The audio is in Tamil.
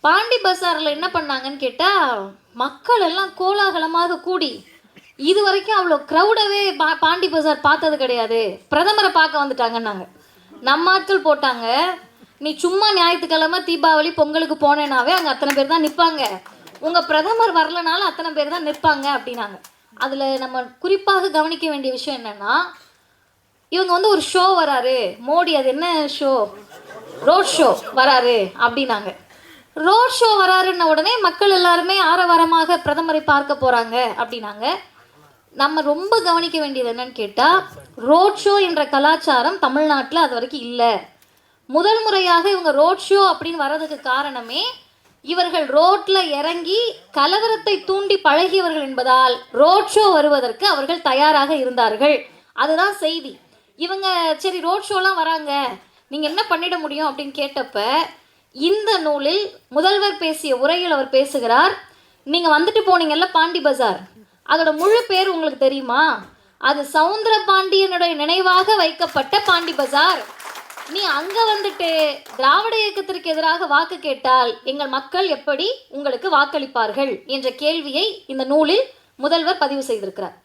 பாண்டி பஜாரில் என்ன பண்ணாங்கன்னு கேட்டால், மக்கள் எல்லாம் கோலாகலமாக கூடி இது வரைக்கும் அவ்வளோ க்ரௌடவே பாண்டி பஜார் பார்த்தது கிடையாது, பிரதமரை பார்க்க வந்துட்டாங்கன்னாங்க. நம்ம ஆட்கள் போட்டாங்க, நீ சும்மா ஞாயிற்றுக்கிழமை தீபாவளி பொங்கலுக்கு போனேனாவே அங்கே அத்தனை பேர் தான் நிற்பாங்க, உங்கள் பிரதமர் வரலனாலும் அத்தனை பேர் தான் நிற்பாங்க அப்படின்னாங்க. அதில் நம்ம குறிப்பாக கவனிக்க வேண்டிய விஷயம் என்னென்னா, இவங்க வந்து ஒரு ஷோ வராரு மோடி, அது என்ன ஷோ, ரோட் ஷோ வராரு அப்படின்னாங்க. ரோட் ஷோ வராருன்ன உடனே மக்கள் எல்லாருமே ஆரவாரமாக பிரதமரை பார்க்க போகிறாங்க அப்படின்னாங்க. நம்ம ரொம்ப கவனிக்க வேண்டியது என்னன்னு கேட்டால், ரோட் ஷோ என்ற கலாச்சாரம் தமிழ்நாட்டில் அது வரைக்கும் இல்லை. முதல் முறையாக இவங்க ரோட் ஷோ அப்படின்னு வர்றதுக்கு காரணமே, இவர்கள் ரோட்டில் இறங்கி கலவரத்தை தூண்டி பழகியவர்கள் என்பதால் ரோட் ஷோ வருவதற்கு அவர்கள் தயாராக இருந்தார்கள். அதுதான் செய்தி. இவங்க சரி ரோட் ஷோலாம் வராங்க, நீங்கள் என்ன பண்ணிட முடியும் அப்படின்னு கேட்டப்ப, இந்த நூலில் முதல்வர் பேசிய உரையில் அவர் பேசுகிறார், நீங்கள் வந்துட்டு போனீங்கல்ல பாண்டி பஜார், அதோட முழு பேர் உங்களுக்கு தெரியுமா? அது சவுந்தர பாண்டியனுடைய நினைவாக வைக்கப்பட்ட பாண்டி பஜார். நீ அங்கே வந்துட்டு திராவிட இயக்கத்திற்கு எதிராக வாக்கு கேட்டால் எங்கள் மக்கள் எப்படி உங்களுக்கு வாக்களிப்பார்கள் என்ற கேள்வியை இந்த நூலில் முதல்வர் பதிவு செய்திருக்கிறார்.